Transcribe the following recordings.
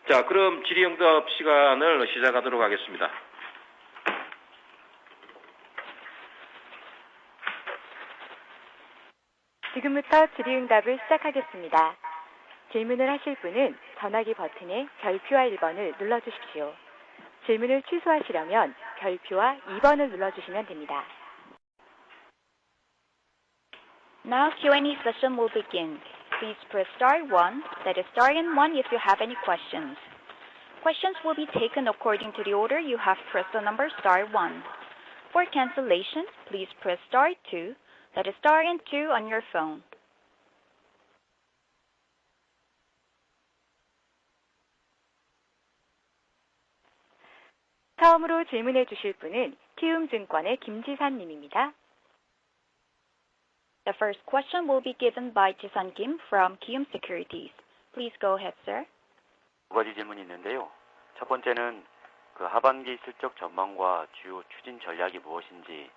자, 그럼 질의응답 시간을 시작하도록 하겠습니다. 지금부터 질의응답을 시작하겠습니다. 질문을 하실 분은 전화기 버튼의 별표와 1번을 눌러주십시오. 질문을 취소하시려면 별표와 2번을 눌러주시면 됩니다. Now Q&A session will begin. Please press star 1, that is star and 1 if you have any questions. Questions will be taken according to the order you have pressed the number star 1. For cancellation, please press star 2, that is star and 2 on your phone. 처음으로 질문해 주실 분은 키움증권의 김지산 님입니다. The first question will be given by Jisan Kim from Kiwoom Securities. Please go ahead, sir. 두 가지 질문이 있는데요. 첫 번째는 그 하반기 실적 전망과 주요 추진 전략이 무엇인지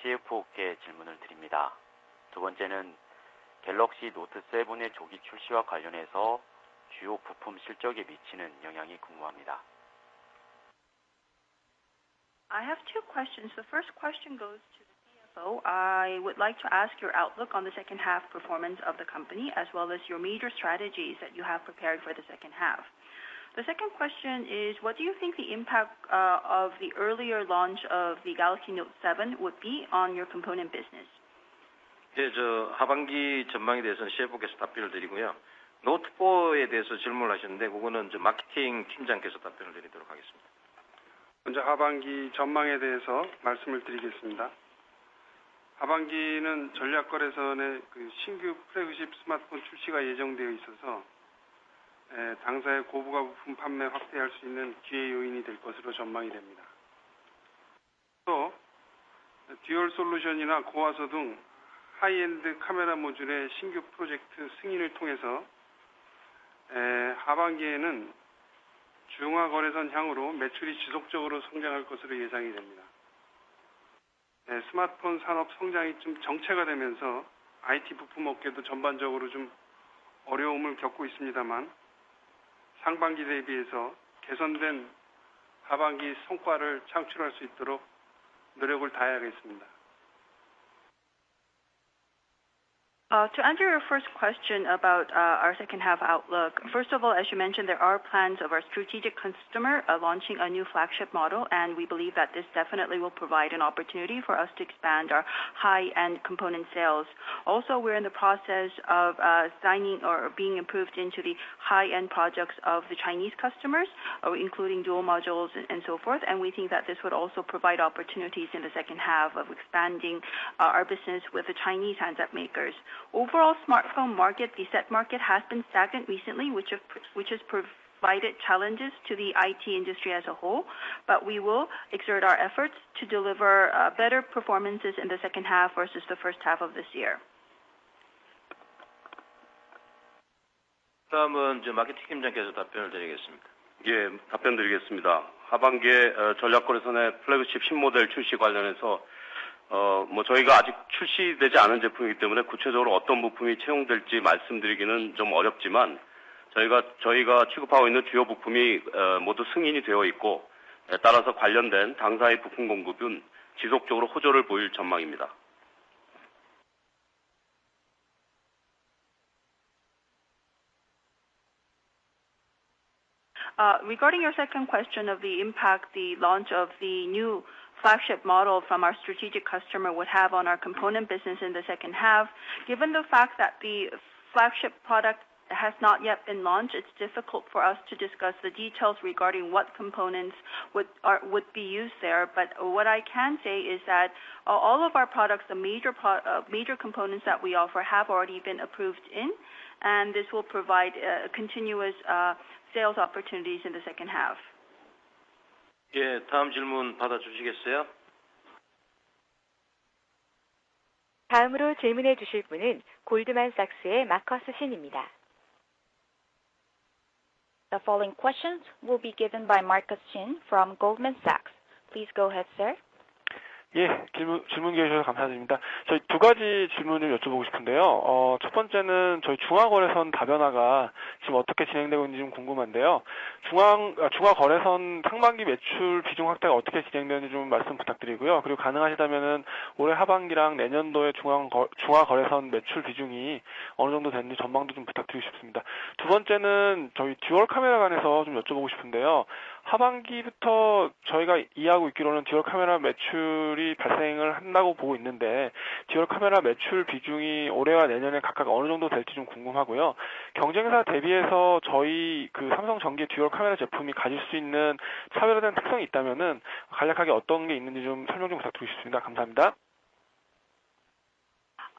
CFO께 질문을 드립니다. 두 번째는 갤럭시 노트 7의 조기 출시와 관련해서 주요 부품 실적에 미치는 영향이 궁금합니다. I have two questions. The first question goes to the CFO. I would like to ask your outlook on the second half performance of the company, as well as your major strategies that you have prepared for the second half. The second question is, what do you think the impact of the earlier launch of the Galaxy Note 7 would be on your component business? 네, 하반기 전망에 대해서는 CFO께서 답변을 드리고요. 노트 4에 대해서 질문을 하셨는데, 그거는 마케팅 팀장께서 답변을 드리도록 하겠습니다. 먼저 하반기 전망에 대해서 말씀을 드리겠습니다. 하반기는 전략거래선의 신규 플래그십 스마트폰 출시가 예정되어 있어서 당사의 고부가 부품 판매 확대할 수 있는 기회 요인이 될 것으로 전망이 됩니다. 또 듀얼 솔루션이나 고화소 등 하이엔드 카메라 모듈의 신규 프로젝트 승인을 통해서 하반기에는 중화거래선 향으로 매출이 지속적으로 성장할 것으로 예상이 됩니다. 스마트폰 산업 성장이 좀 정체가 되면서 IT 부품 업계도 전반적으로 좀 어려움을 겪고 있습니다만 상반기 대비해서 개선된 하반기 성과를 창출할 수 있도록 노력을 다해야겠습니다. To answer your first question about our second half outlook, first of all, as you mentioned, there are plans of our strategic customer launching a new flagship model, and we believe that this definitely will provide an opportunity for us to expand our high-end component sales. Also, we're in the process of signing or being approved into the high-end projects of the Chinese customers, including dual modules and so forth, and we think that this would also provide opportunities in the second half of expanding our business with the Chinese handset makers. Overall smartphone market, the set market has been stagnant recently, which has provided challenges to the IT industry as a whole, but we will exert our efforts to deliver better performances in the second half versus the first half of this year. 다음은 마케팅 팀장께서 답변을 드리겠습니다. 예, 답변 드리겠습니다. 하반기에 전략거래선의 플래그십 신모델 출시 관련해서 저희가 아직 출시되지 않은 제품이기 때문에 구체적으로 어떤 부품이 채용될지 말씀드리기는 좀 어렵지만 저희가 취급하고 있는 주요 부품이 모두 승인이 되어 있고 따라서 관련된 당사의 부품 공급은 지속적으로 호조를 보일 전망입니다. Regarding your second question of the impact the launch of the new flagship model from our strategic customer would have on our component business in the second half, given the fact that the flagship product has not yet been launched, it's difficult for us to discuss the details regarding what components would be used there. But what I can say is that all of our products, the major components that we offer, have already been approved in, and this will provide continuous sales opportunities in the second half. 예, 다음 질문 받아주시겠어요? 다음으로 질문해 주실 분은 골드만삭스의 마커스 신입니다. The following questions will be given by Marcus Shin from Goldman Sachs. Please go ahead, sir. 예, 질문 기회 주셔서 감사드립니다. 저희 두 가지 질문을 여쭤보고 싶은데요. 첫 번째는 저희 중화거래선 다변화가 지금 어떻게 진행되고 있는지 좀 궁금한데요. 중화거래선 상반기 매출 비중 확대가 어떻게 진행되는지 좀 말씀 부탁드리고요. 그리고 가능하시다면은 올해 하반기랑 내년도에 중화거래선 매출 비중이 어느 정도 되는지 전망도 좀 부탁드리고 싶습니다. 두 번째는 저희 듀얼 카메라 관해서 좀 여쭤보고 싶은데요. 하반기부터 저희가 이해하고 있기로는 듀얼 카메라 매출이 발생을 한다고 보고 있는데 듀얼 카메라 매출 비중이 올해와 내년에 각각 어느 정도 될지 좀 궁금하고요. 경쟁사 대비해서 저희 그 삼성전기 듀얼 카메라 제품이 가질 수 있는 차별화된 특성이 있다면은 간략하게 어떤 게 있는지 좀 설명 좀 부탁드리고 싶습니다. 감사합니다.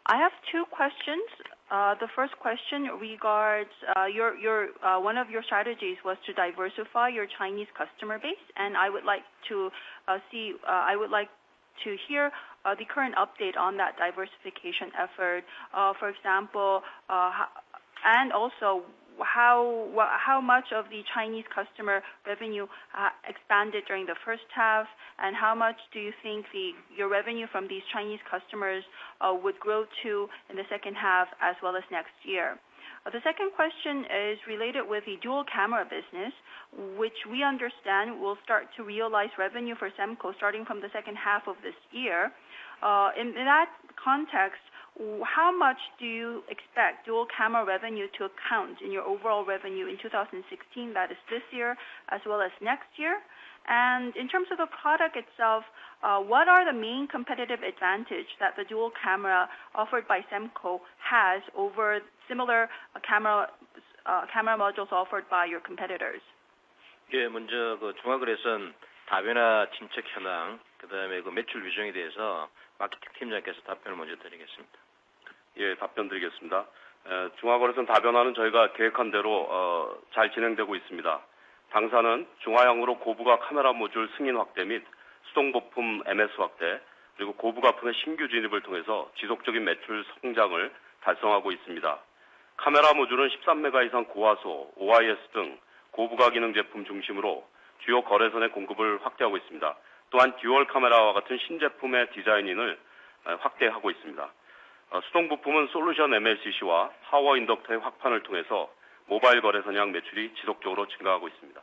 I have two questions. The first question regards one of your strategies was to diversify your Chinese customer base, and I would like to hear the current update on that diversification effort. For example, and also how much of the Chinese customer revenue expanded during the first half, and how much do you think your revenue from these Chinese customers would grow to in the second half as well as next year? The second question is related with the dual camera business, which we understand will start to realize revenue for Semco starting from the second half of this year. In that context, how much do you expect dual camera revenue to account in your overall revenue in 2016, that is this year, as well as next year? And in terms of the product itself, what are the main competitive advantage that the dual camera offered by Semco has over similar camera modules offered by your competitors? 예, 먼저 그 중화거래선 다변화 진척 현황, 그다음에 그 매출 비중에 대해서 마케팅 팀장께서 답변을 먼저 드리겠습니다. 예, 답변 드리겠습니다. 중화거래선 다변화는 저희가 계획한 대로 잘 진행되고 있습니다. 당사는 중화형으로 고부가 카메라 모듈 승인 확대 및 수동부품 MS 확대, 그리고 고부가품의 신규 진입을 통해서 지속적인 매출 성장을 달성하고 있습니다. 카메라 모듈은 13메가 이상 고화소, OIS 등 고부가 기능 제품 중심으로 주요 거래선의 공급을 확대하고 있습니다. 또한 듀얼 카메라와 같은 신제품의 디자인인을 확대하고 있습니다. 수동 부품은 솔루션 MLCC와 파워 인덕터의 확판을 통해서 모바일 거래선양 매출이 지속적으로 증가하고 있습니다.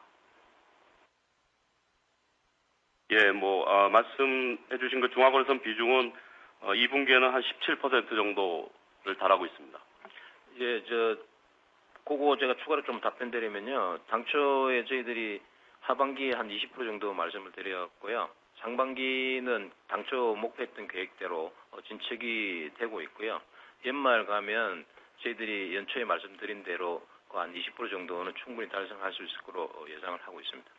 예, 말씀해 주신 그 중화거래선 비중은 2분기에는 한 17% 정도를 달하고 있습니다. 예, 그거 제가 추가로 좀 답변드리면요. 당초에 저희들이 하반기에 한 20% 정도 말씀을 드렸고요. 상반기는 당초 목표했던 계획대로 진척이 되고 있고요. 연말 가면 저희들이 연초에 말씀드린 대로 한 20% 정도는 충분히 달성할 수 있을 거로 예상을 하고 있습니다.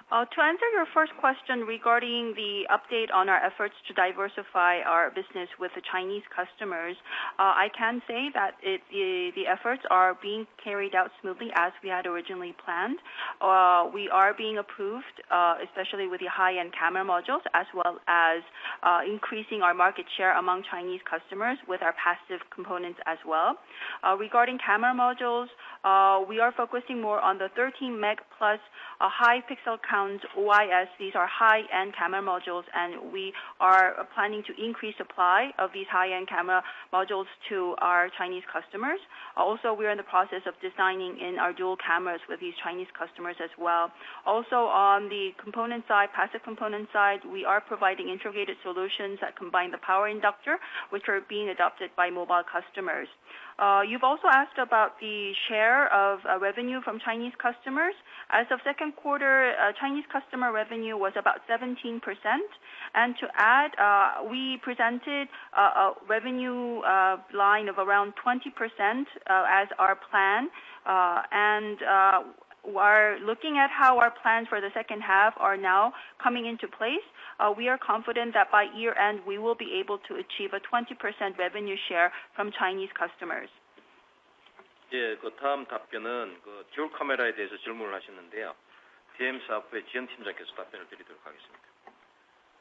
To answer your first question regarding the update on our efforts to diversify our business with the Chinese customers, I can say that the efforts are being carried out smoothly as we had originally planned. We are being approved, especially with the high-end camera modules, as well as increasing our market share among Chinese customers with our passive components as well. Regarding camera modules, we are focusing more on the 13 meg plus high pixel count OIS. These are high-end camera modules, and we are planning to increase supply of these high-end camera modules to our Chinese customers. Also, we are in the process of designing in our dual cameras with these Chinese customers as well. Also, on the component side, passive component side, we are providing integrated solutions that combine the power inductor, which are being adopted by mobile customers. You've also asked about the share of revenue from Chinese customers. As of second quarter, Chinese customer revenue was about 17%. And to add, we presented a revenue line of around 20% as our plan. And we're looking at how our plans for the second half are now coming into place. We are confident that by year end, we will be able to achieve a 20% revenue share from Chinese customers. 예, 그 다음 답변은 그 듀얼 카메라에 대해서 질문을 하셨는데요. DM 사업부의 지연 팀장께서 답변을 드리도록 하겠습니다.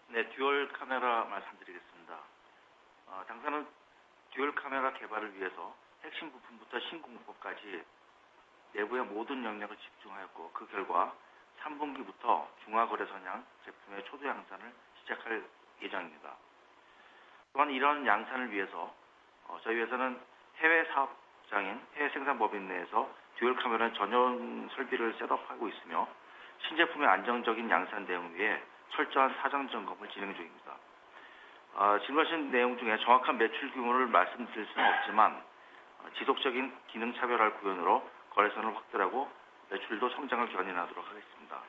네, 듀얼 카메라 말씀드리겠습니다. 당사는 듀얼 카메라 개발을 위해서 핵심 부품부터 신공법까지 내부의 모든 영역을 집중하였고, 그 결과 3분기부터 중화거래선양 제품의 초도 양산을 시작할 예정입니다. 또한 이런 양산을 위해서 저희 회사는 해외 사업장인 해외 생산법인 내에서 듀얼 카메라 전용 설비를 셋업하고 있으며 신제품의 안정적인 양산 대응 위해 철저한 사전 점검을 진행 중입니다. 질문하신 내용 중에 정확한 매출 규모를 말씀드릴 수는 없지만 지속적인 기능 차별화를 구현으로 거래선을 확대하고 매출도 성장을 견인하도록 하겠습니다.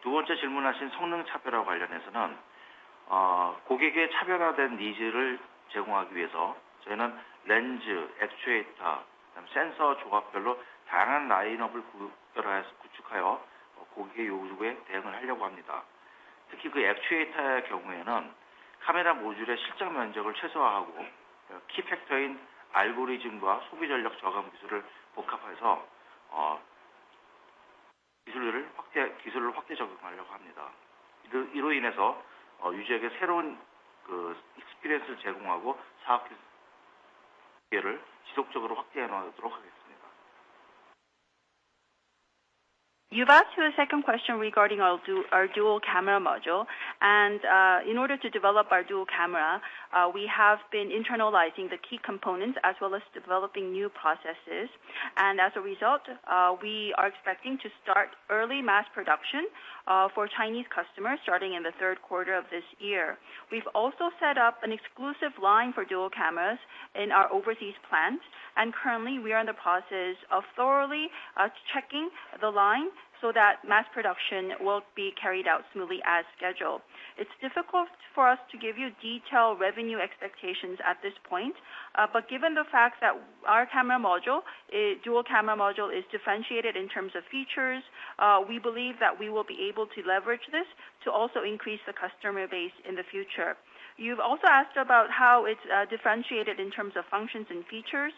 두 번째 질문하신 성능 차별화 관련해서는 고객의 차별화된 니즈를 제공하기 위해서 저희는 렌즈, 액추에이터, 센서 조합별로 다양한 라인업을 구축하여 고객의 요구에 대응을 하려고 합니다. 특히 그 액추에이터의 경우에는 카메라 모듈의 실적 면적을 최소화하고 키팩터인 알고리즘과 소비 전력 저감 기술을 복합해서 기술을 확대 적용하려고 합니다. 이로 인해서 유저에게 새로운 익스피리언스를 제공하고 사업 기회를 지속적으로 확대해 나가도록 하겠습니다. You've asked a second question regarding our dual camera module, and in order to develop our dual camera, we have been internalizing the key components as well as developing new processes. And as a result, we are expecting to start early mass production for Chinese customers starting in the third quarter of this year. We've also set up an exclusive line for dual cameras in our overseas plant, and currently we are in the process of thoroughly checking the line so that mass production will be carried out smoothly as scheduled. It's difficult for us to give you detailed revenue expectations at this point, but given the fact that our dual camera module is differentiated in terms of features, we believe that we will be able to leverage this to also increase the customer base in the future. You've also asked about how it's differentiated in terms of functions and features.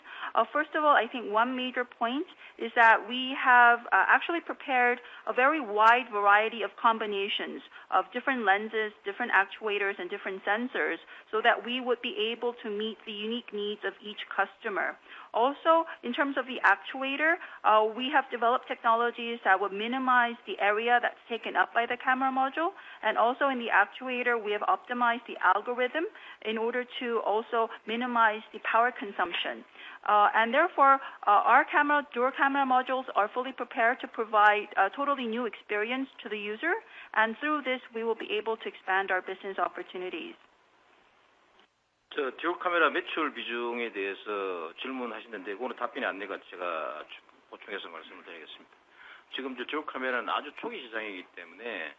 First of all, I think one major point is that we have actually prepared a very wide variety of combinations of different lenses, different actuators, and different sensors so that we would be able to meet the unique needs of each customer. Also, in terms of the actuator, we have developed technologies that would minimize the area that's taken up by the camera module, and also in the actuator, we have optimized the algorithm in order to also minimize the power consumption. And therefore, our dual camera modules are fully prepared to provide a totally new experience to the user, and through this, we will be able to expand our business opportunities. 듀얼 카메라 매출 비중에 대해서 질문하시는데 그거는 답변이 안 돼가 제가 보충해서 말씀을 드리겠습니다. 지금 듀얼 카메라는 아주 초기 시장이기 때문에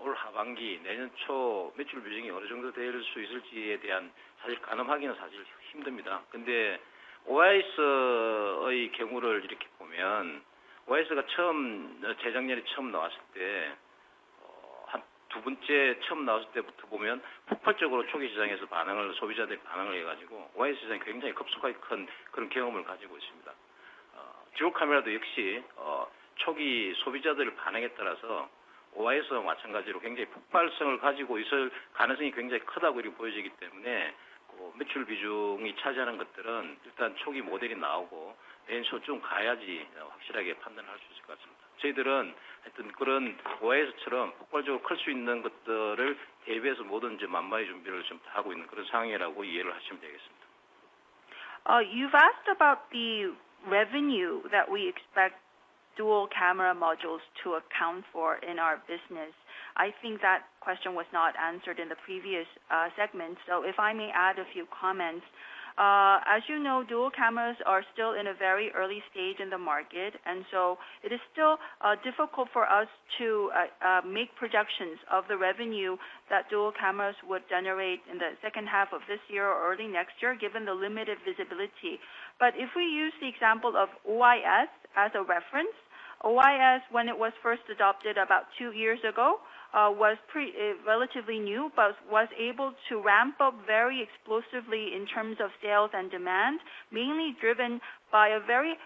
올 하반기 내년 초 매출 비중이 어느 정도 될 수 있을지에 대한 사실 가늠하기는 사실 힘듭니다. 근데 OIS의 경우를 이렇게 보면 OIS가 재작년에 처음 나왔을 때 두 번째 처음 나왔을 때부터 보면 폭발적으로 초기 시장에서 소비자들이 반응을 해가지고 OIS 시장이 굉장히 급속하게 큰 그런 경험을 가지고 있습니다. 듀얼 카메라도 역시 초기 소비자들의 반응에 따라서 OIS와 마찬가지로 굉장히 폭발성을 가지고 있을 가능성이 굉장히 크다고 이렇게 보여지기 때문에 매출 비중이 차지하는 것들은 일단 초기 모델이 나오고 내년 초쯤 가야지 확실하게 판단을 할 수 있을 것 같습니다. 저희들은 하여튼 그런 OIS처럼 폭발적으로 클 수 있는 것들을 대비해서 모든 만반의 준비를 좀 하고 있는 그런 상황이라고 이해를 하시면 되겠습니다. You've asked about the revenue that we expect dual camera modules to account for in our business. I think that question was not answered in the previous segment, so if I may add a few comments. As you know, dual cameras are still in a very early stage in the market, and so it is still difficult for us to make projections of the revenue that dual cameras would generate in the second half of this year or early next year, given the limited visibility. But if we use the example of OIS as a reference, OIS, when it was first adopted about 2 years ago, was relatively new, but was able to ramp up very explosively in terms of sales and demand, mainly driven by a very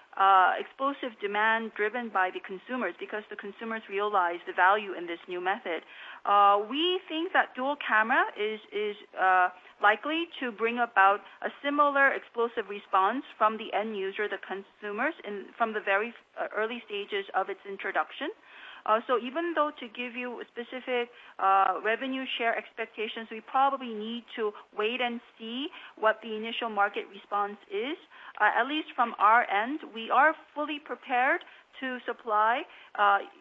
explosive demand driven by the consumers, because the consumers realize the value in this new method. We think that dual camera is likely to bring about a similar explosive response from the end user, the consumers, from the very early stages of its introduction. So even though to give you specific revenue share expectations, we probably need to wait and see what the initial market response is. At least from our end, we are fully prepared to supply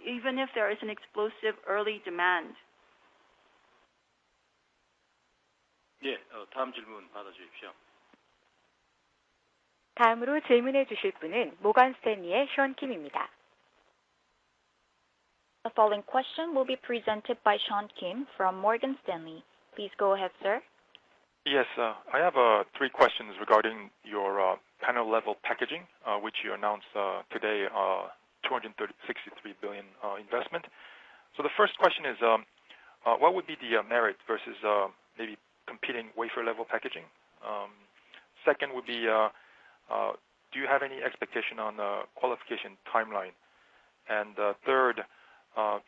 even if there is an explosive early demand. 예, 다음 질문 받아주십시오. 다음으로 질문해 주실 분은 모건 스탠리의 션 킴입니다. The following question will be presented by Sean Kim from Morgan Stanley. Please go ahead, sir. Yes, I have 3 questions regarding your panel level packaging, which you announced today, 263 billion investment. So the first question is, what would be the merit versus maybe competing wafer level packaging? Second would be, do you have any expectation on the qualification timeline? And third,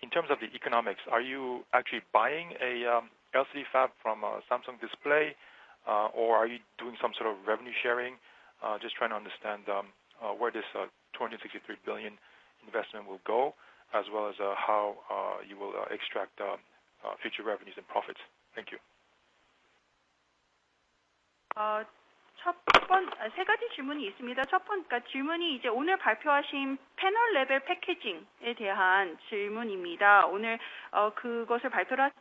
in terms of the economics, are you actually buying a LCD fab from Samsung Display, or are you doing some sort of revenue sharing? Just trying to understand where this 263 billion investment will go, as well as how you will extract future revenues and profits. Thank you. 세 가지 질문이 있습니다. 그러니까 질문이 이제 오늘 발표하신 패널 레벨 패키징에 대한 질문입니다. 오늘 그것을 발표를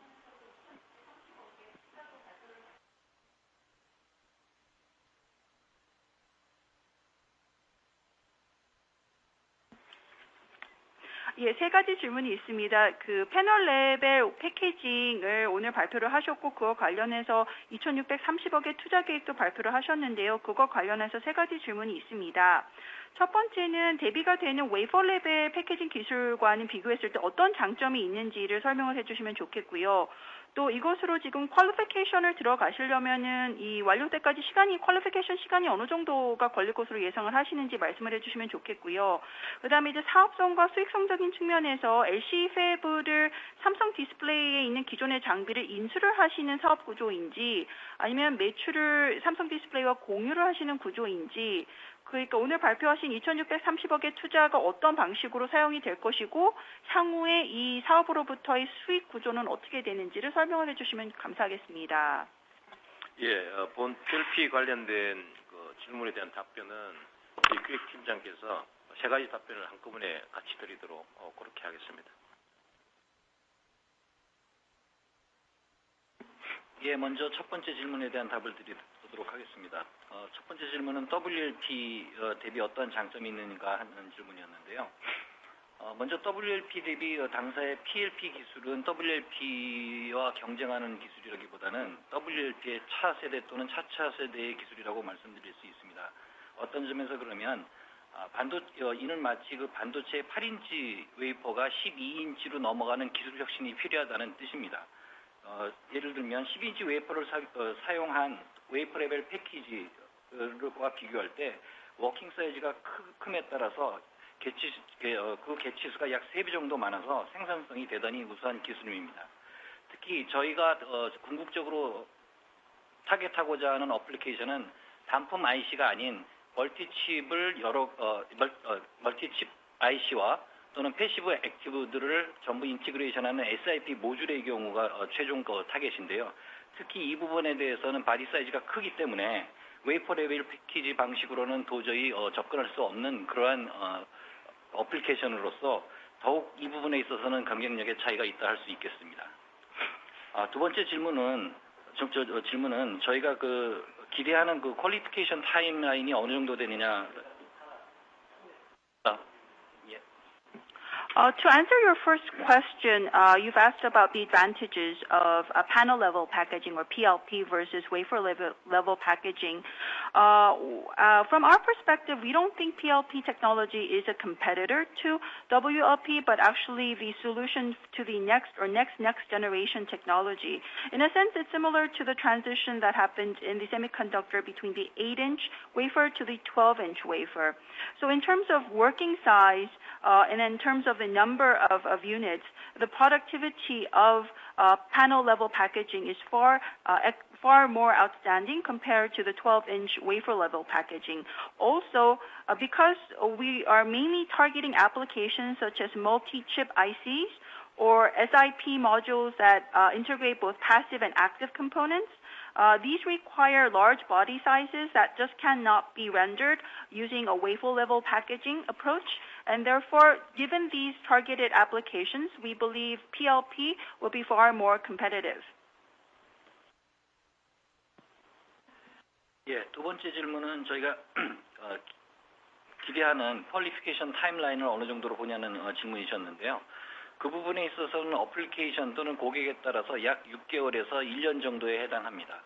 예, 세 가지 질문이 있습니다. 그 패널 레벨 패키징을 오늘 발표를 하셨고, 그와 관련해서 2,630억의 투자 계획도 발표를 하셨는데요. 그거 관련해서 세 가지 질문이 있습니다. 첫 번째는 대비가 되는 웨이퍼 레벨 패키징 기술과는 비교했을 때 어떤 장점이 있는지를 설명을 해주시면 좋겠고요. 또 이것으로 지금 퀄리피케이션을 들어가시려면은 이 완료 때까지 퀄리피케이션 시간이 어느 정도가 걸릴 것으로 예상을 하시는지 말씀을 해주시면 좋겠고요. 그다음에 이제 사업성과 수익성적인 측면에서 LCD 팹을 삼성 디스플레이에 있는 기존의 장비를 인수를 하시는 사업 구조인지, 아니면 매출을 삼성 디스플레이와 공유를 하시는 구조인지, 그러니까 오늘 발표하신 2,630억의 투자가 어떤 방식으로 사용이 될 것이고, 향후에 이 사업으로부터의 수익 구조는 어떻게 되는지를 설명을 해주시면 감사하겠습니다. 예, 본 PLP 관련된 그 질문에 대한 답변은 저희 기획팀장께서 세 가지 답변을 한꺼번에 같이 드리도록 그렇게 하겠습니다. 예, 먼저 첫 번째 질문에 대한 답을 드리도록 하겠습니다. 첫 번째 질문은 WLP 대비 어떠한 장점이 있는가 하는 질문이었는데요. 먼저 WLP 대비 당사의 PLP 기술은 WLP와 경쟁하는 기술이라기보다는 WLP의 차세대 또는 차차 세대의 기술이라고 말씀드릴 수 있습니다. 어떤 점에서 그러면 이는 마치 그 반도체의 8인치 웨이퍼가 12인치로 넘어가는 기술 혁신이 필요하다는 뜻입니다. 예를 들면 12인치 웨이퍼를 사용한 웨이퍼 레벨 패키지와 비교할 때 워킹 사이즈가 큼에 따라서 그 개치수가 약 3배 정도 많아서 생산성이 대단히 우수한 기술입니다. 특히 저희가 궁극적으로 타겟하고자 하는 어플리케이션은 단품 IC가 아닌 멀티칩 IC와 또는 패시브 액티브들을 전부 인티그레이션하는 SiP 모듈의 경우가 최종 타겟인데요. 특히 이 부분에 대해서는 바디 사이즈가 크기 때문에 웨이퍼 레벨 패키지 방식으로는 도저히 접근할 수 없는 그러한 어플리케이션으로서 더욱 이 부분에 있어서는 경쟁력의 차이가 있다 할 수 있겠습니다. 두 번째 질문은 저희가 그 기대하는 그 퀄리피케이션 타임라인이 어느 정도 되느냐. To answer your first question, you've asked about the advantages of a panel level packaging or PLP versus wafer level packaging. From our perspective, we don't think PLP technology is a competitor to WLP, but actually the solution to the next generation technology. In a sense, it's similar to the transition that happened in the semiconductor between the 8-inch wafer to the 12-inch wafer. So in terms of working size, and in terms of the number of units, the productivity of panel level packaging is far more outstanding compared to the 12-inch wafer level packaging. Also, because we are mainly targeting applications such as multi-chip ICs or SiP modules that integrate both passive and active components, these require large body sizes that just cannot be rendered using a wafer level packaging approach. And therefore, given these targeted applications, we believe PLP will be far more competitive. 예, 두 번째 질문은 저희가 기대하는 퀄리피케이션 타임라인을 어느 정도로 보냐는 질문이셨는데요. 그 부분에 있어서는 어플리케이션 또는 고객에 따라서 약 6개월에서 1년 정도에 해당합니다.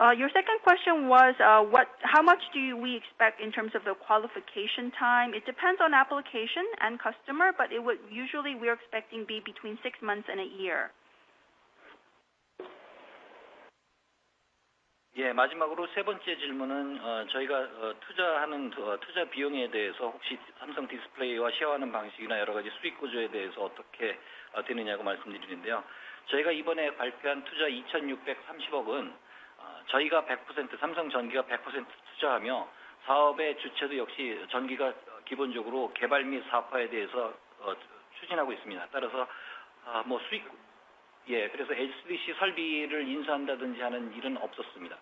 Your second question was how much do we expect in terms of the qualification time? It depends on application and customer, but it would usually we're expecting be between 6 months and a year. 예, 마지막으로 세 번째 질문은 저희가 투자하는 투자 비용에 대해서 혹시 삼성 디스플레이와 쉐어하는 방식이나 여러 가지 수익 구조에 대해서 어떻게 되느냐고 말씀드리는데요. 저희가 이번에 발표한 투자 2,630억은 저희가 100% 삼성전기가 100% 투자하며 사업의 주체도 역시 전기가 기본적으로 개발 및 사업화에 대해서 추진하고 있습니다. 따라서 뭐 수익 예, 그래서 HDC 설비를 인수한다든지 하는 일은 없었습니다.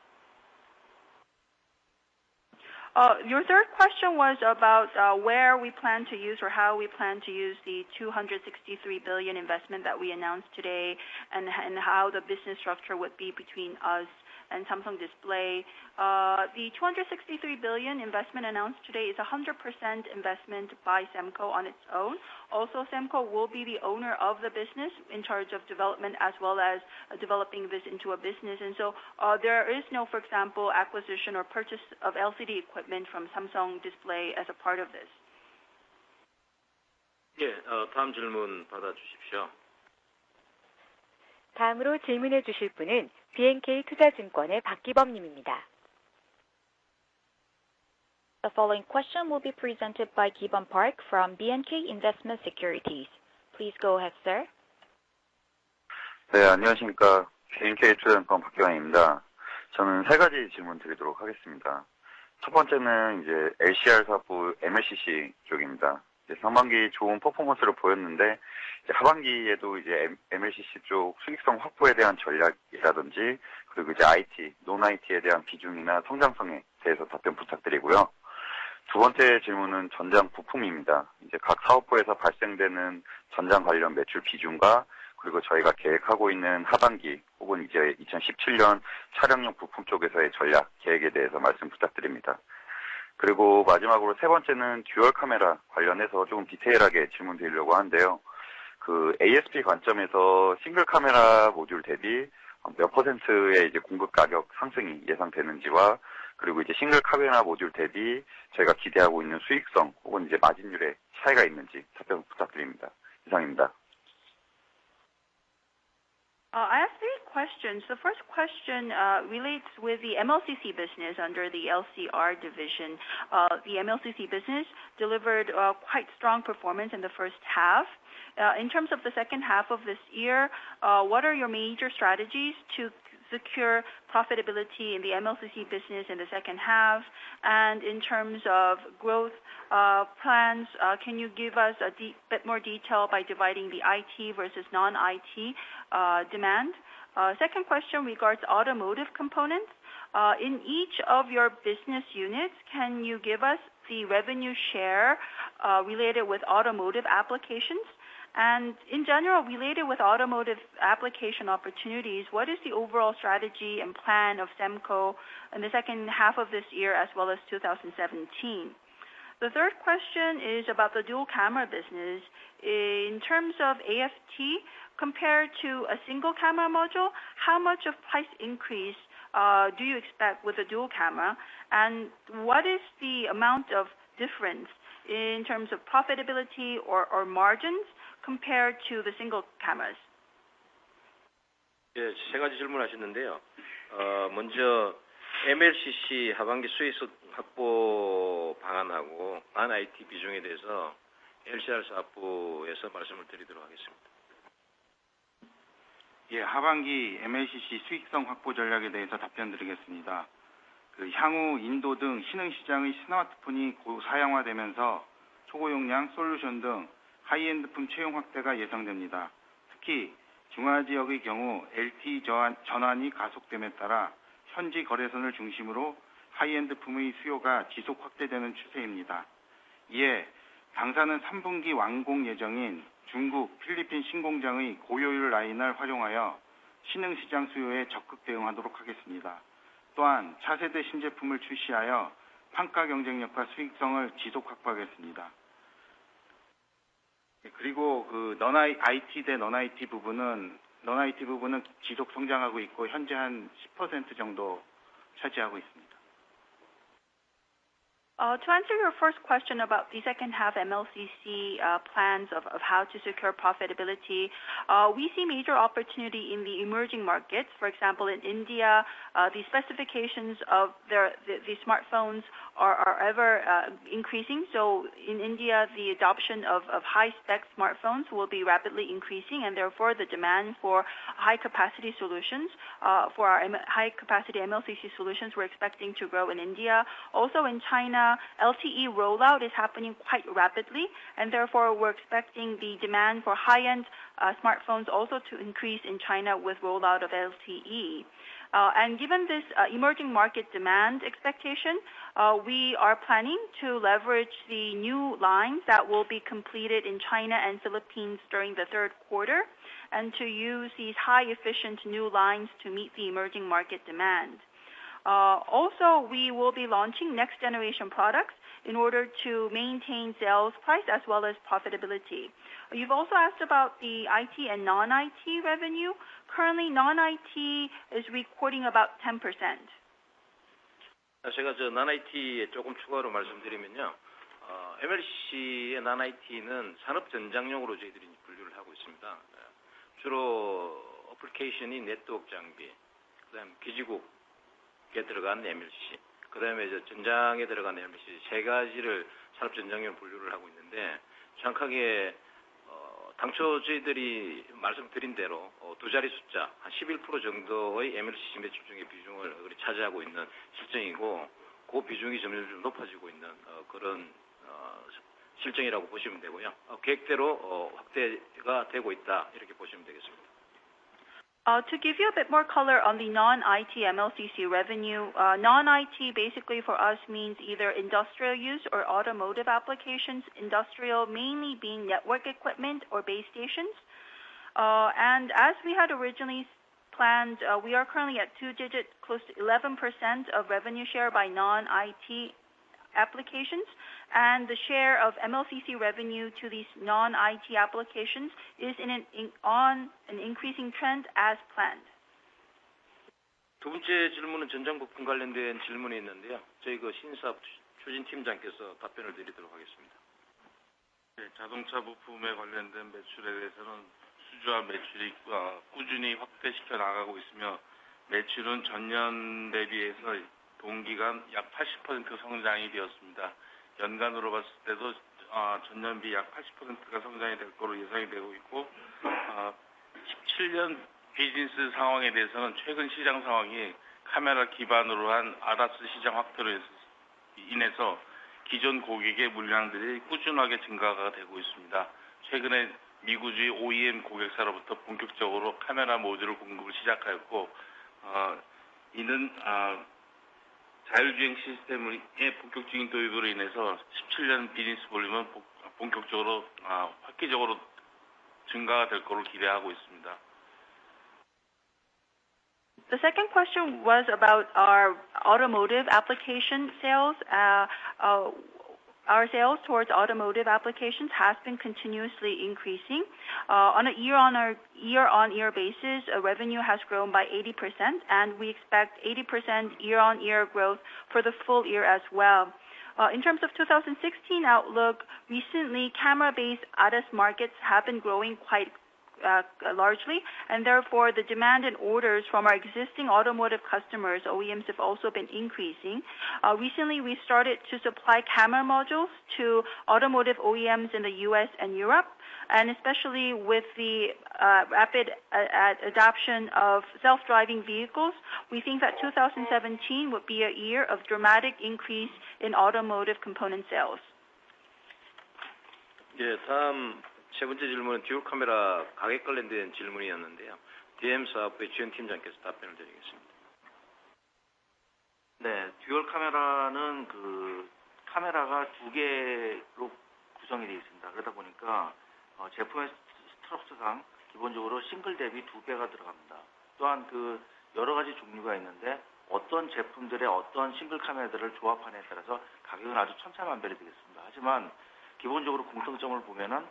Your third question was about where we plan to use or how we plan to use the 263 billion investment that we announced today and how the business structure would be between us and Samsung Display. The 263 billion investment announced today is 100% investment by Semco on its own. Also, Semco will be the owner of the business in charge of development as well as developing this into a business. And so there is no, for example, acquisition or purchase of LCD equipment from Samsung Display as a part of this. 예, 다음 질문 받아주십시오. 다음으로 질문해 주실 분은 BNK 투자증권의 박기범 님입니다. The following question will be presented by Ki-bum Park from BNK Investment Securities. Please go ahead, sir. 네, 안녕하십니까. BNK 투자증권 박기범입니다. 저는 세 가지 질문 드리도록 하겠습니다. 첫 번째는 이제 LCR 사업부 MLCC 쪽입니다. 상반기 좋은 퍼포먼스를 보였는데 이제 하반기에도 이제 MLCC 쪽 수익성 확보에 대한 전략이라든지 그리고 이제 IT, 논 IT에 대한 비중이나 성장성에 대해서 답변 부탁드리고요. 두 번째 질문은 전장 부품입니다. 이제 각 사업부에서 발생되는 전장 관련 매출 비중과 그리고 저희가 계획하고 있는 하반기 혹은 이제 2017년 차량용 부품 쪽에서의 전략 계획에 대해서 말씀 부탁드립니다. 그리고 마지막으로 세 번째는 듀얼 카메라 관련해서 조금 디테일하게 질문 드리려고 하는데요. 그 ASP 관점에서 싱글 카메라 모듈 대비 몇 %의 이제 공급 가격 상승이 예상되는지와 그리고 이제 싱글 카메라 모듈 대비 저희가 기대하고 있는 수익성 혹은 이제 마진율에 차이가 있는지 답변 부탁드립니다. 이상입니다. I have three questions. The first question relates with the MLCC business under the LCR division. The MLCC business delivered quite strong performance in the first half. In terms of the second half of this year, what are your major strategies to secure profitability in the MLCC business in the second half? And in terms of growth plans, can you give us a bit more detail by dividing the IT versus non-IT demand? Second question regards automotive components. In each of your business units, can you give us the revenue share related with automotive applications? And in general, related with automotive application opportunities, what is the overall strategy and plan of Semco in the second half of this year as well as 2017? The third question is about the dual camera business. In terms of AFT, compared to a single camera module, how much of price increase do you expect with a dual camera? And what is the amount of difference in terms of profitability or margins compared to the single cameras? 예, 세 가지 질문하셨는데요. 먼저 MLCC 하반기 수익성 확보 방안하고 non-IT 비중에 대해서 LCR 사업부에서 말씀을 드리도록 하겠습니다. 예, 하반기 MLCC 수익성 확보 전략에 대해서 답변드리겠습니다. 향후 인도 등 신흥 시장의 스마트폰이 고사양화되면서 초고용량 솔루션 등 하이엔드품 채용 확대가 예상됩니다. 특히 중화 지역의 경우 LTE 전환이 가속됨에 따라 현지 거래선을 중심으로 하이엔드품의 수요가 지속 확대되는 추세입니다. 이에 당사는 3분기 완공 예정인 중국, 필리핀 신공장의 고효율 라인을 활용하여 신흥시장 수요에 적극 대응하도록 하겠습니다. 또한 차세대 신제품을 출시하여 판가 경쟁력과 수익성을 지속 확보하겠습니다. 그리고 non-IT 대 non-IT 부분은 지속 성장하고 있고 현재 한 10% 정도 차지하고 있습니다. To answer your first question about the second half MLCC plans of how to secure profitability, we see major opportunity in the emerging markets. For example, in India, the specifications of the smartphones are ever increasing. So in India, the adoption of high-spec smartphones will be rapidly increasing, and therefore the demand for high-capacity solutions, for our high-capacity MLCC solutions, we're expecting to grow in India. Also in China, LTE rollout is happening quite rapidly, and therefore we're expecting the demand for high-end smartphones also to increase in China with rollout of LTE. And given this emerging market demand expectation, we are planning to leverage the new lines that will be completed in China and Philippines during the third quarter, and to use these high-efficient new lines to meet the emerging market demand. Also, we will be launching next-generation products in order to maintain sales price as well as profitability. You've also asked about the IT and non-IT revenue. Currently, non-IT is recording about 10%. 제가 non-IT에 조금 추가로 말씀드리면요. MLCC의 non-IT는 산업 전장용으로 저희들이 분류를 하고 있습니다. 주로 어플리케이션이 네트워크 장비, 그다음 기지국에 들어간 MLCC, 그다음에 전장에 들어간 MLCC 세 가지를 산업 전장용 분류를 하고 있는데 정확하게 당초 저희들이 말씀드린 대로 두 자리 숫자 한 11% 정도의 MLCC 매출 중의 비중을 차지하고 있는 실정이고 그 비중이 점점 높아지고 있는 그런 실정이라고 보시면 되고요. 계획대로 확대가 되고 있다 이렇게 보시면 되겠습니다. To give you a bit more color on the non-IT MLCC revenue, non-IT basically for us means either industrial use or automotive applications, industrial mainly being network equipment or base stations. And as we had originally planned, we are currently at two-digit, close to 11% of revenue share by non-IT applications, and the share of MLCC revenue to these non-IT applications is on an increasing trend as planned. 두 번째 질문은 전장 부품 관련된 질문이 있는데요. 저희 신사업 추진팀장께서 답변을 드리도록 하겠습니다. 네, 자동차 부품에 관련된 매출에 대해서는 수주와 매출이 꾸준히 확대시켜 나가고 있으며 매출은 전년 대비해서 동기간 약 80% 성장이 되었습니다. 연간으로 봤을 때도 전년비 약 80%가 성장이 될 것으로 예상이 되고 있고 17년 비즈니스 상황에 대해서는 최근 시장 상황이 카메라 기반으로 한 ADAS 시장 확대로 인해서 기존 고객의 물량들이 꾸준하게 증가가 되고 있습니다. 최근에 미국의 OEM 고객사로부터 본격적으로 카메라 모듈 공급을 시작하였고 이는 자율주행 시스템의 본격적인 도입으로 인해서 17년 비즈니스 볼륨은 본격적으로 획기적으로 증가가 될 것으로 기대하고 있습니다. The second question was about our automotive application sales. Our sales towards automotive applications has been continuously increasing. On a year-on-year basis, revenue has grown by 80%, and we expect 80% year-on-year growth for the full year as well. In terms of 2016 outlook, recently camera-based ADAS markets have been growing quite largely, and therefore the demand and orders from our existing automotive customers, OEMs, have also been increasing. Recently, we started to supply camera modules to automotive OEMs in the US and Europe, and especially with the rapid adoption of self-driving vehicles, we think that 2017 would be a year of dramatic increase in automotive component sales. 예, 다음 세 번째 질문은 듀얼 카메라 가격 관련된 질문이었는데요. DM 사업부의 지원 팀장께서 답변을 드리겠습니다. 네, 듀얼 카메라는 그 카메라가 두 개로 구성이 되어 있습니다. 그러다 보니까 제품의 스트럭처상 기본적으로 싱글 대비 두 개가 들어갑니다. 또한 그 여러 가지 종류가 있는데 어떤 제품들의 어떤 싱글 카메라들을 조합하느냐에 따라서 가격은 아주 천차만별이 되겠습니다. 하지만 기본적으로 공통점을 보면은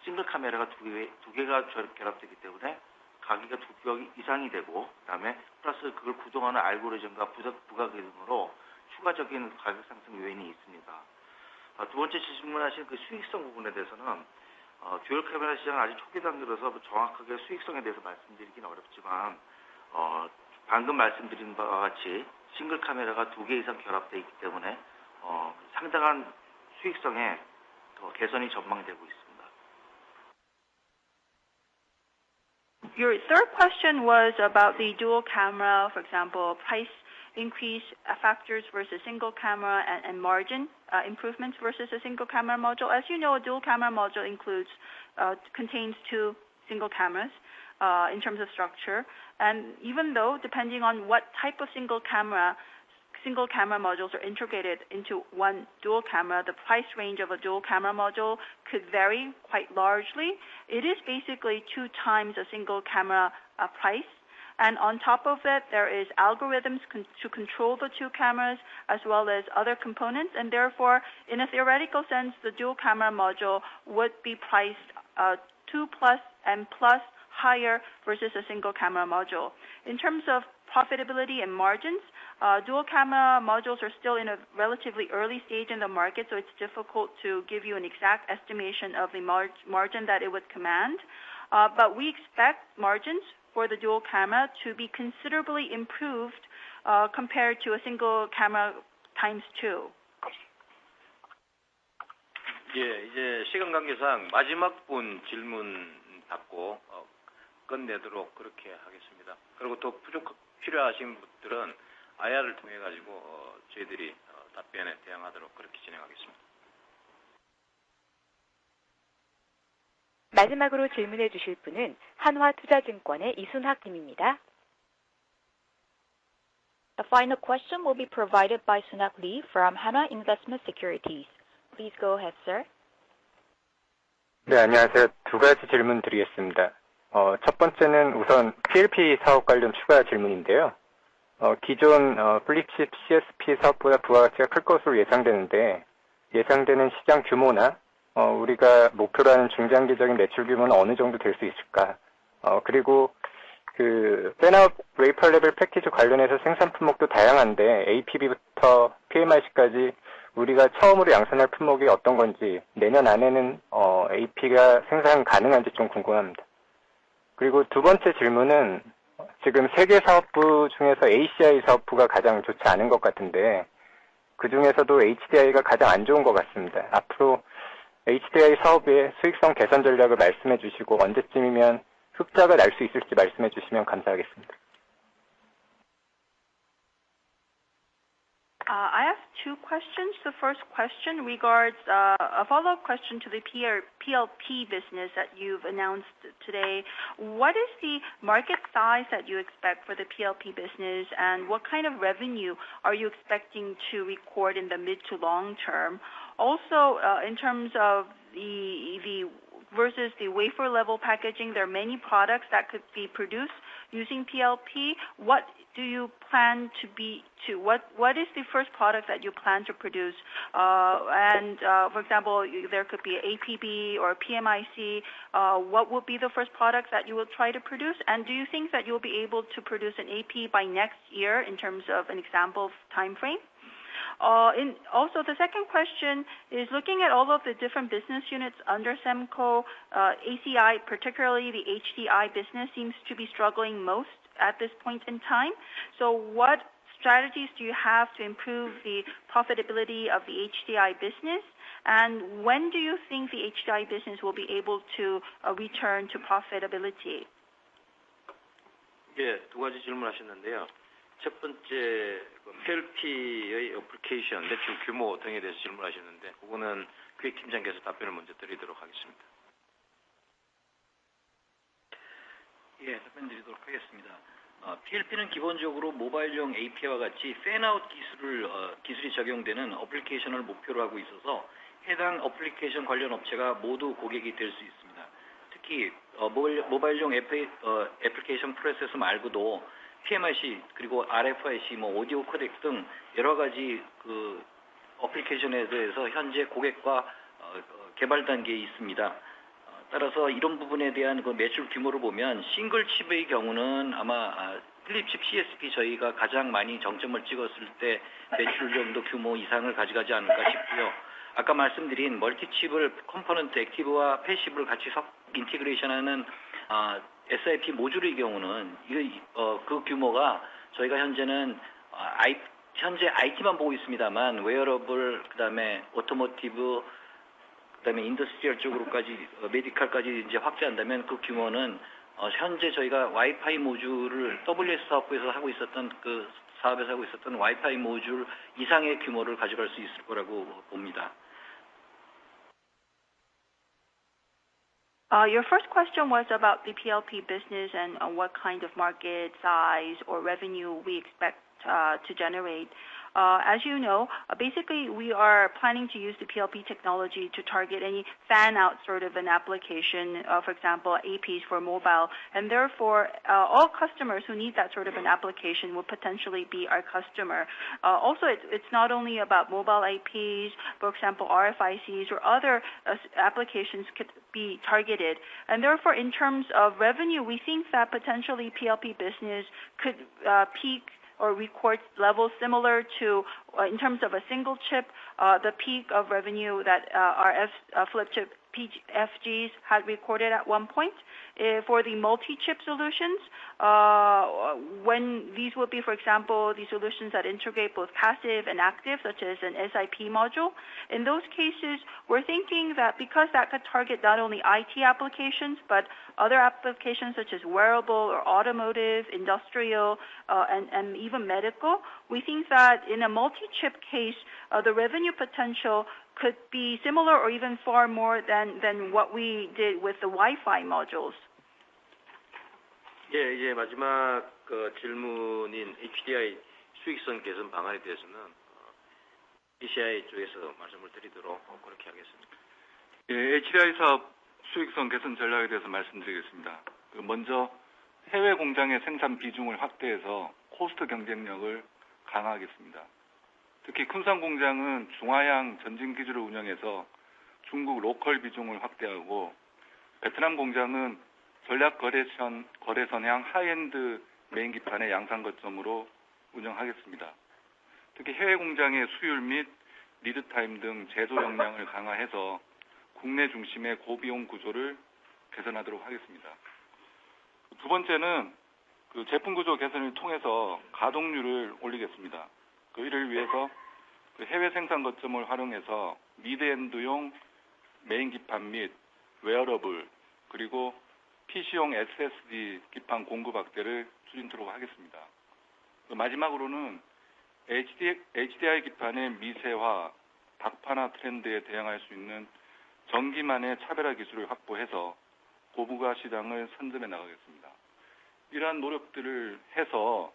싱글 카메라가 두 개가 결합되기 때문에 가격이 2배 이상이 되고, 그다음에 플러스 그걸 구동하는 알고리즘과 부가 기능으로 추가적인 가격 상승 요인이 있습니다. 두 번째 질문하신 그 수익성 부분에 대해서는 듀얼 카메라 시장은 아직 초기 단계로서 정확하게 수익성에 대해서 말씀드리기는 어렵지만 방금 말씀드린 바와 같이 싱글 카메라가 2개 이상 결합되어 있기 때문에 상당한 수익성에 개선이 전망되고 있습니다. Your third question was about the dual camera, for example, price increase factors versus single camera and margin improvements versus a single camera module. As you know, a dual camera module contains two single cameras in terms of structure. And even though, depending on what type of single camera modules are integrated into one dual camera, the price range of a dual camera module could vary quite largely. It is basically 2 times a single camera price. And on top of it, there is algorithms to control the 2 cameras as well as other components. And therefore, in a theoretical sense, the dual camera module would be priced 2 plus and plus higher versus a single camera module. In terms of profitability and margins, dual camera modules are still in a relatively early stage in the market, so it's difficult to give you an exact estimation of the margin that it would command. But we expect margins for the dual camera to be considerably improved compared to a single camera times 2. 예, 이제 시간 관계상 마지막 분 질문 받고 끝내도록 그렇게 하겠습니다. 그리고 더 필요하신 분들은 IR을 통해 가지고 저희들이 답변에 대응하도록 그렇게 진행하겠습니다. 마지막으로 질문해 주실 분은 한화투자증권의 이순학 님입니다. The final question will be provided by Sunhak Lee from Hanwha Investment Securities. Please go ahead, sir. 네, 안녕하세요. 2가지 질문 드리겠습니다. 첫 번째는 우선 PLP 사업 관련 추가 질문인데요. 기존 플립칩 CSP 사업보다 부가가치가 클 것으로 예상되는데 예상되는 시장 규모나 우리가 목표로 하는 중장기적인 매출 규모는 어느 정도 될 수 있을까? 그리고 그 팬아웃 웨이퍼 레벨 패키지 관련해서 생산 품목도 다양한데 APB부터 PMIC까지 우리가 처음으로 양산할 품목이 어떤 건지 내년 안에는 AP가 생산 가능한지 좀 궁금합니다. 그리고 두 번째 질문은 지금 세계 사업부 중에서 ACI 사업부가 가장 좋지 않은 것 같은데 그 중에서도 HDI가 가장 안 좋은 것 같습니다. 앞으로 HDI 사업의 수익성 개선 전략을 말씀해 주시고 언제쯤이면 흑자가 날 수 있을지 말씀해 주시면 감사하겠습니다. I have 2 questions. The first question regards a follow-up question to the PLP business that you've announced today. What is the market size that you expect for the PLP business, and what kind of revenue are you expecting to record in the mid to long term? Also, in terms of the versus the wafer level packaging, there are many products that could be produced using PLP. What do you plan what is the first product that you plan to produce? For example, there could be APB or PMIC. What would be the first product that you will try to produce? And do you think that you'll be able to produce an AP by next year in terms of an example time frame? Also, the second question is looking at all of the different business units under Semco, ACI, particularly the HDI business, seems to be struggling most at this point in time. So what strategies do you have to improve the profitability of the HDI business? And when do you think the HDI business will be able to return to profitability? 예, 두 가지 질문하셨는데요. 첫 번째 PLP의 어플리케이션, 매출 규모 등에 대해서 질문하셨는데 그거는 기획팀장께서 답변을 먼저 드리도록 하겠습니다. 예, 답변 드리도록 하겠습니다. PLP는 기본적으로 모바일용 API와 같이 팬아웃 기술이 적용되는 어플리케이션을 목표로 하고 있어서 해당 어플리케이션 관련 업체가 모두 고객이 될 수 있습니다. 특히 모바일용 애플리케이션 프로세서 말고도 PMIC 그리고 RFIC, 오디오 코덱 등 여러 가지 그 어플리케이션에 대해서 현재 고객과 개발 단계에 있습니다. 따라서 이런 부분에 대한 그 매출 규모를 보면 싱글 칩의 경우는 아마 플립칩 CSP 저희가 가장 많이 정점을 찍었을 때 매출 정도 규모 이상을 가져가지 않을까 싶고요. 아까 말씀드린 멀티칩을 컴포넌트 액티브와 패시브를 같이 인티그레이션하는 SIP 모듈의 경우는 그 규모가 저희가 현재는 현재 IT만 보고 있습니다만 웨어러블, 그다음에 오토모티브, 그다음에 인더스트리얼 쪽으로까지 메디컬까지 이제 확대한다면 그 규모는 현재 저희가 와이파이 모듈을 WS 사업부에서 하고 있었던 그 사업에서 하고 있었던 와이파이 모듈 이상의 규모를 가져갈 수 있을 거라고 봅니다. Your first question was about the PLP business and what kind of market size or revenue we expect to generate. As you know, basically we are planning to use the PLP technology to target any fan-out sort of an application, for example, APs for mobile, and therefore all customers who need that sort of an application will potentially be our customer. Also, it's not only about mobile APs, for example, RFICs or other applications could be targeted. And therefore, in terms of revenue, we think that potentially PLP business could peak or record levels similar to, in terms of a single chip, the peak of revenue that our flip chip FGs had recorded at one point. For the multi-chip solutions, when these would be, for example, the solutions that integrate both passive and active, such as an SIP module, in those cases, we're thinking that because that could target not only IT applications, but other applications such as wearable or automotive, industrial, and even medical, we think that in a multi-chip case, the revenue potential could be similar or even far more than what we did with the Wi-Fi modules. 예, 이제 마지막 질문인 HDI 수익성 개선 방안에 대해서는 ACI 쪽에서 말씀을 드리도록 그렇게 하겠습니다. 예, HDI 사업 수익성 개선 전략에 대해서 말씀드리겠습니다. 먼저 해외 공장의 생산 비중을 확대해서 코스트 경쟁력을 강화하겠습니다. 특히 쿤산 공장은 중화향 전진 기술을 운영해서 중국 로컬 비중을 확대하고, 베트남 공장은 전략 거래선향 하이엔드 메인 기판의 양산 거점으로 운영하겠습니다. 특히 해외 공장의 수율 및 리드 타임 등 제조 역량을 강화해서 국내 중심의 고비용 구조를 개선하도록 하겠습니다. 두 번째는 제품 구조 개선을 통해서 가동률을 올리겠습니다. 이를 위해서 해외 생산 거점을 활용해서 미드엔드용 메인 기판 및 웨어러블, 그리고 PC용 SSD 기판 공급 확대를 추진토록 하겠습니다. 마지막으로는 HDI 기판의 미세화, 다판화 트렌드에 대응할 수 있는 전기만의 차별화 기술을 확보해서 고부가 시장을 선점해 나가겠습니다. 이러한 노력들을 해서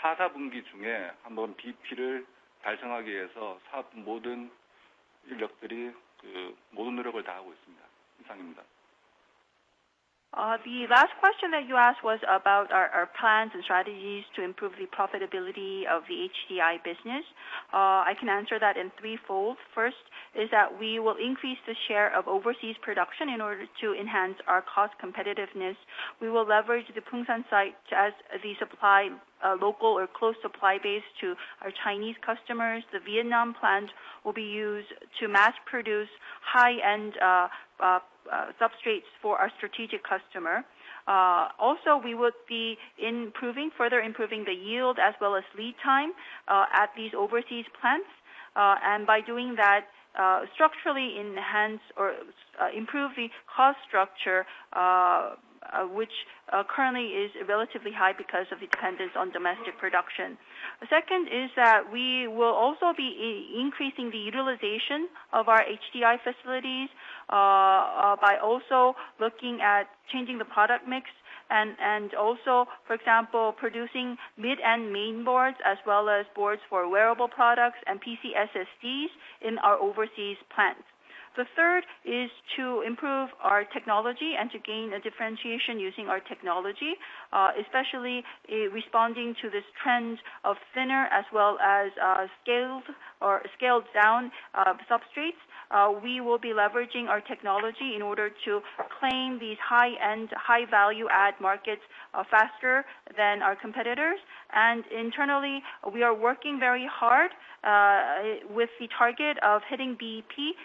4, 4분기 중에 한번 BP를 달성하기 위해서 사업 모든 인력들이 모든 노력을 다하고 있습니다. 이상입니다. The last question that you asked was about our plans and strategies to improve the profitability of the HDI business. I can answer that in threefold. First is that we will increase the share of overseas production in order to enhance our cost competitiveness. We will leverage the Pungsan site as the supply local or close supply base to our Chinese customers. The Vietnam plant will be used to mass produce high-end substrates for our strategic customer. Also, we would be further improving the yield as well as lead time at these overseas plants. And by doing that, structurally enhance or improve the cost structure, which currently is relatively high because of the dependence on domestic production. The second is that we will also be increasing the utilization of our HDI facilities by also looking at changing the product mix and also, for example, producing mid and main boards as well as boards for wearable products and PC SSDs in our overseas plants. The third is to improve our technology and to gain a differentiation using our technology, especially responding to this trend of thinner as well as scaled down substrates. We will be leveraging our technology in order to claim these high-end, high-value add markets faster than our competitors. And internally, we are working very hard with the target of hitting BEP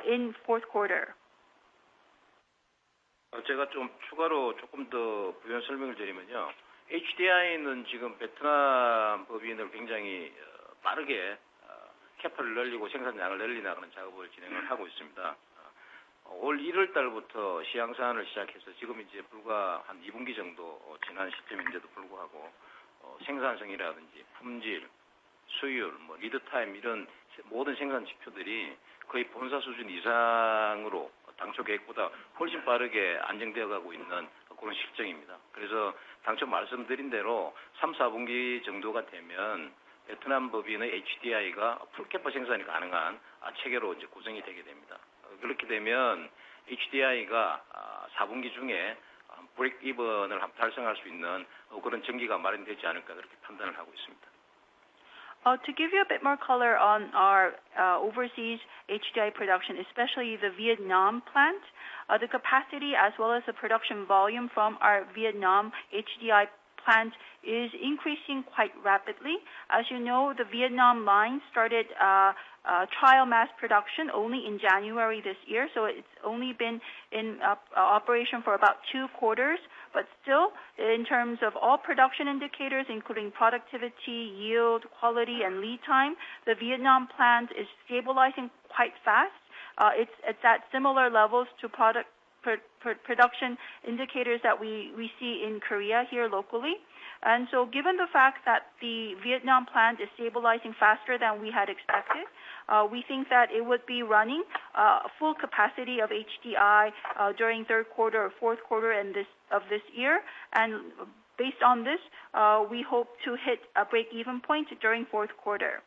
in fourth quarter. 제가 좀 추가로 조금 더 부연 설명을 드리면요. HDI는 지금 베트남 법인을 굉장히 빠르게 캐파를 늘리고 생산량을 늘리나가는 작업을 진행을 하고 있습니다. 올 1월 달부터 시향산을 시작해서 지금 이제 불과 한 2분기 정도 지난 시점인데도 불구하고 생산성이라든지 품질, 수율, 리드 타임 이런 모든 생산 지표들이 거의 본사 수준 이상으로 당초 계획보다 훨씬 빠르게 안정되어 가고 있는 그런 실정입니다. 그래서 당초 말씀드린 대로 3, 4분기 정도가 되면 베트남 법인의 HDI가 풀캐파 생산이 가능한 체계로 이제 구성이 되게 됩니다. 그렇게 되면 HDI가 4분기 중에 브레이크 이븐을 달성할 수 있는 그런 전기가 마련되지 않을까 그렇게 판단을 하고 있습니다. To give you a bit more color on our overseas HDI production, especially the Vietnam plant, the capacity as well as the production volume from our Vietnam HDI plant is increasing quite rapidly. As you know, the Vietnam line started trial mass production only in January this year, so it's only been in operation for about 2 quarters. But still, in terms of all production indicators, including productivity, yield, quality, and lead time, the Vietnam plant is stabilizing quite fast. It's at similar levels to production indicators that we see in Korea here locally. And so given the fact that the Vietnam plant is stabilizing faster than we had expected, we think that it would be running full capacity of HDI during third quarter or fourth quarter of this year. And based on this, we hope to hit a break-even point during fourth quarter.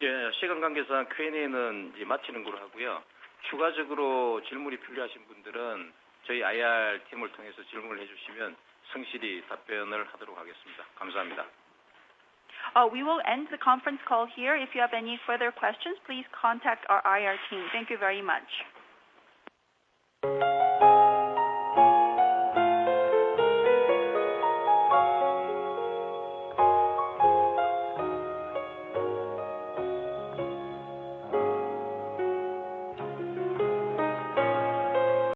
예, 시간 관계상 Q&A는 이제 마치는 걸로 하고요. 추가적으로 질문이 필요하신 분들은 저희 IR 팀을 통해서 질문을 해주시면 성실히 답변을 하도록 하겠습니다. 감사합니다. We will end the conference call here. If you have any further questions, please contact our IR team. Thank you very much.